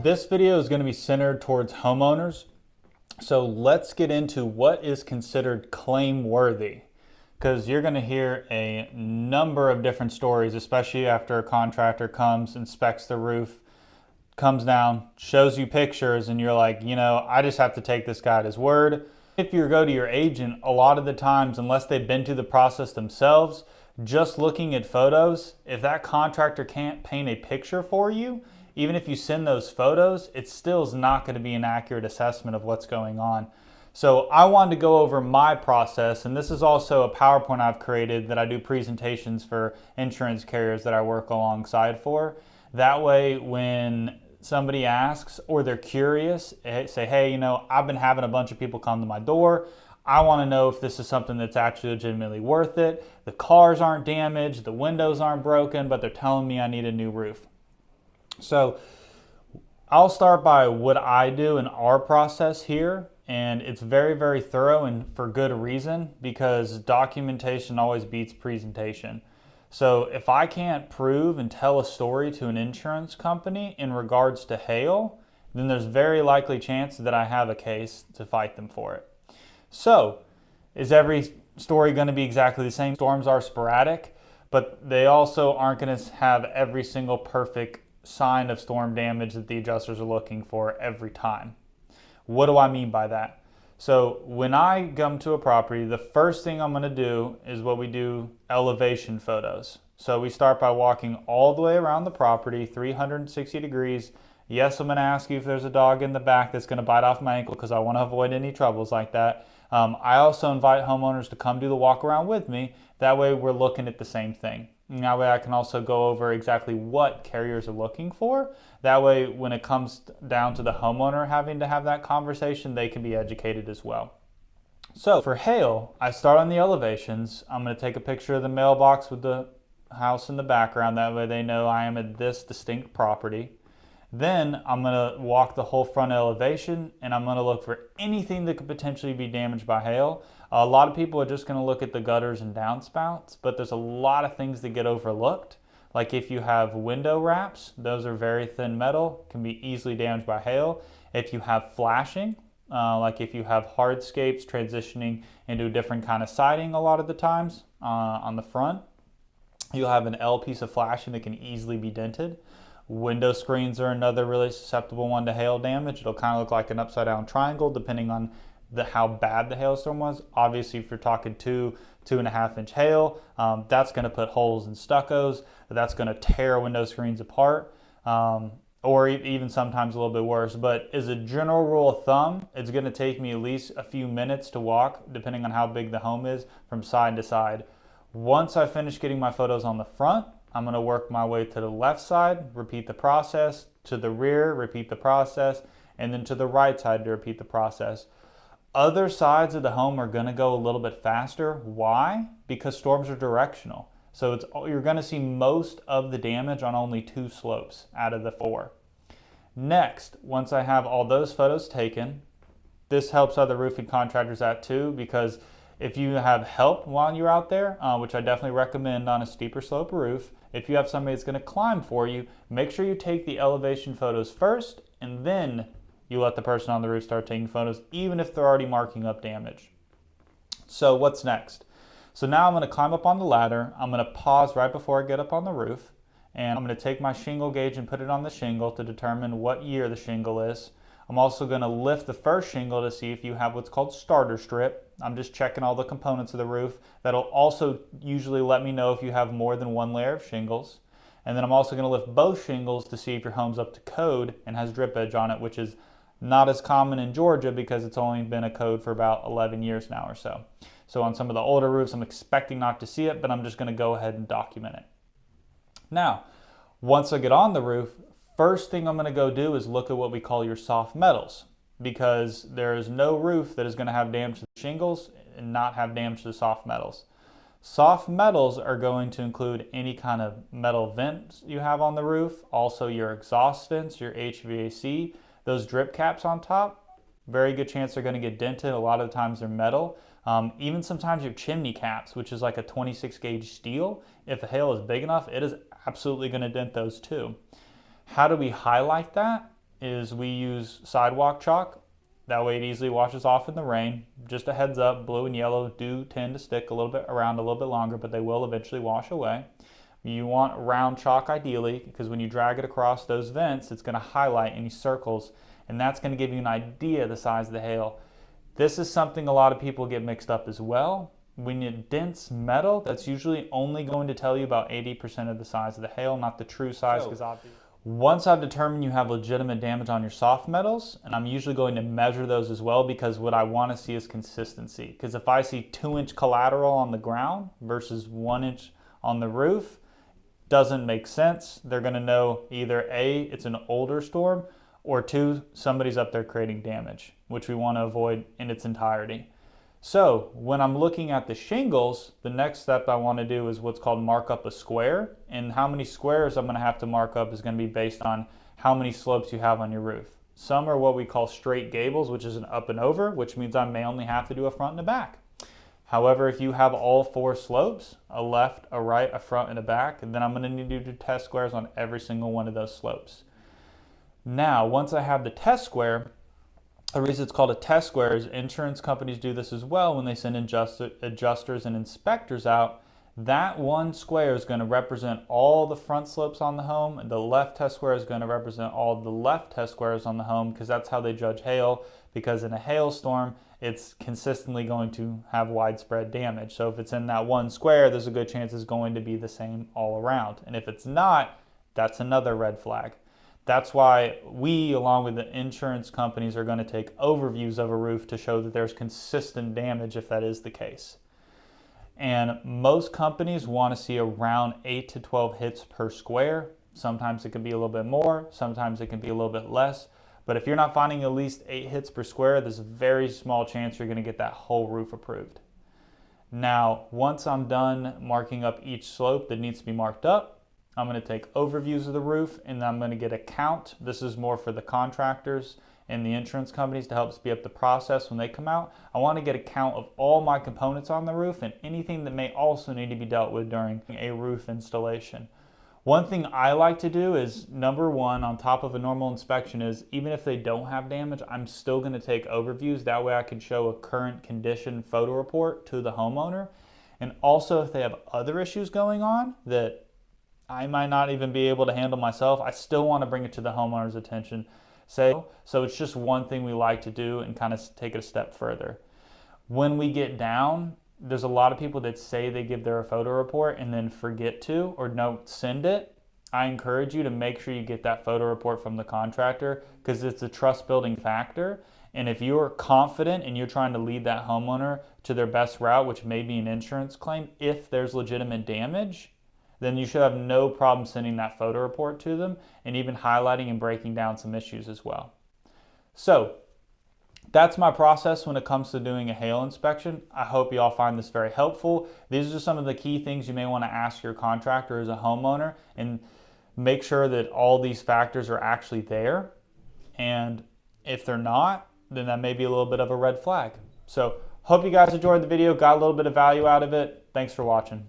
This video is going to be centered towards homeowners. So let's get into what is considered claim worthy, because you're going to hear a number of different stories, especially after a contractor comes, inspects the roof, comes down, shows you pictures, and you're like, I just have to take this guy at his word. If you go to your agent, a lot of the times, unless they've been through the process themselves, just looking at photos, if that contractor can't paint a picture for you, even if you send those photos, it still is not going to be an accurate assessment of what's going on. So I wanted to go over my process, and this is also a PowerPoint I've created that I do presentations for insurance carriers that I work alongside for. That way, when somebody asks or they're curious, say, hey, I've been having a bunch of people come to my door. I want to know if this is something that's actually legitimately worth it. The cars aren't damaged, the windows aren't broken, but they're telling me I need a new roof. So I'll start by what I do in our process here, and it's very, very thorough and for good reason, because documentation always beats presentation. So if I can't prove and tell a story to an insurance company in regards to hail, then there's very likely chance that I have a case to fight them for it. So is every story going to be exactly the same? Storms are sporadic, but they also aren't going to have every single perfect sign of storm damage that the adjusters are looking for every time. What do I mean by that? So when I come to a property, the first thing I'm going to do is what we do, elevation photos. So we start by walking all the way around the property, 360 degrees. Yes, I'm going to ask you if there's a dog in the back that's going to bite off my ankle, because I want to avoid any troubles like that. I also invite homeowners to come do the walk around with me. That way we're looking at the same thing. And that way I can also go over exactly what carriers are looking for. That way when it comes down to the homeowner having to have that conversation, they can be educated as well. So for hail, I start on the elevations. I'm going to take a picture of the mailbox with the house in the background. That way they know I am at this distinct property. Then I'm going to walk the whole front elevation, and I'm going to look for anything that could potentially be damaged by hail. A lot of people are just going to look at the gutters and downspouts, but there's a lot of things that get overlooked. Like if you have window wraps, those are very thin metal, can be easily damaged by hail. If you have flashing, like if you have hardscapes transitioning into a different kind of siding a lot of the times on the front, you'll have an L piece of flashing that can easily be dented. Window screens are another really susceptible one to hail damage. It'll kind of look like an upside down triangle depending on how bad the hailstorm was. Obviously, if you're talking 2.5 inch hail, that's going to put holes in stuccos. That's going to tear window screens apart, or even sometimes a little bit worse. But as a general rule of thumb, it's going to take me at least a few minutes to walk, depending on how big the home is, from side to side. Once I finish getting my photos on the front, I'm going to work my way to the left side, repeat the process, to the rear, repeat the process, and then to the right side to repeat the process. Other sides of the home are going to go a little bit faster. Why? Because storms are directional. So you're going to see most of the damage on only 2 slopes out of the 4. Next, once I have all those photos taken, this helps other roofing contractors out too, because if you have help while you're out there, which I definitely recommend on a steeper slope roof, if you have somebody that's going to climb for you, make sure you take the elevation photos first, and then you let the person on the roof start taking photos, even if they're already marking up damage. So what's next? So now I'm going to climb up on the ladder. I'm going to pause right before I get up on the roof, and I'm going to take my shingle gauge and put it on the shingle to determine what year the shingle is. I'm also going to lift the first shingle to see if you have what's called starter strip. I'm just checking all the components of the roof. That'll also usually let me know if you have more than 1 layer of shingles. And then I'm also going to lift both shingles to see if your home's up to code and has drip edge on it, which is not as common in Georgia because it's only been a code for about 11 years now or so. So on some of the older roofs, I'm expecting not to see it, but I'm just going to go ahead and document it. Now, once I get on the roof, first thing I'm going to go do is look at what we call your soft metals, because there is no roof that is going to have damage to the shingles and not have damage to the soft metals. Soft metals are going to include any kind of metal vents you have on the roof, also your exhaust vents, your HVAC, those drip caps on top. Very good chance they're going to get dented. A lot of the times they're metal. Even sometimes your chimney caps, which is like a 26 gauge steel, if the hail is big enough, it is absolutely going to dent those too. How do we highlight that? is we use sidewalk chalk. That way it easily washes off in the rain. Just a heads up, blue and yellow do tend to stick a little bit around a little bit longer, but they will eventually wash away. You want round chalk ideally, because when you drag it across those vents, it's going to highlight any circles, and that's going to give you an idea of the size of the hail. This is something a lot of people get mixed up as well. When you dense metal, that's usually only going to tell you about 80% of the size of the hail, not the true size. Once I've determined you have legitimate damage on your soft metals, and I'm usually going to measure those as well, because what I want to see is consistency. Because if I see 2-inch collateral on the ground versus 1 inch on the roof, doesn't make sense. They're going to know either A, it's an older storm, or 2, somebody's up there creating damage, which we want to avoid in its entirety. So when I'm looking at the shingles, the next step I want to do is what's called mark up a square. And how many squares I'm going to have to mark up is going to be based on how many slopes you have on your roof. Some are what we call straight gables, which is an up and over, which means I may only have to do a front and a back. However, if you have all 4 slopes, a left, a right, a front, and a back, then I'm going to need to do test squares on every single one of those slopes. Now, once I have the test square, the reason it's called a test square is insurance companies do this as well when they send adjusters and inspectors out. That one square is going to represent all the front slopes on the home, and the left test square is going to represent all the left test squares on the home, because that's how they judge hail, because in a hailstorm, it's consistently going to have widespread damage. So if it's in that one square, there's a good chance it's going to be the same all around. And if it's not, that's another red flag. That's why we, along with the insurance companies, are going to take overviews of a roof to show that there's consistent damage if that is the case. And most companies want to see around 8 to 12 hits per square. Sometimes it can be a little bit more, sometimes it can be a little bit less. But if you're not finding at least 8 hits per square, there's a very small chance you're going to get that whole roof approved. Now, once I'm done marking up each slope that needs to be marked up, I'm going to take overviews of the roof, and I'm going to get a count. This is more for the contractors and the insurance companies to help speed up the process when they come out. I want to get a count of all my components on the roof and anything that may also need to be dealt with during a roof installation. One thing I like to do is, number one, on top of a normal inspection, is even if they don't have damage, I'm still going to take overviews. That way I can show a current condition photo report to the homeowner. And also, if they have other issues going on that I might not even be able to handle myself, I still want to bring it to the homeowner's attention. So it's just one thing we like to do and kind of take it a step further. When we get down, there's a lot of people that say they give their photo report and then forget to or don't send it. I encourage you to make sure you get that photo report from the contractor, because it's a trust building factor. And if you're confident and you're trying to lead that homeowner to their best route, which may be an insurance claim, if there's legitimate damage, then you should have no problem sending that photo report to them and even highlighting and breaking down some issues as well. So that's my process when it comes to doing a hail inspection. I hope you all find this very helpful. These are some of the key things you may want to ask your contractor as a homeowner, and make sure that all these factors are actually there. And if they're not, then that may be a little bit of a red flag. So hope you guys enjoyed the video, got a little bit of value out of it. Thanks for watching.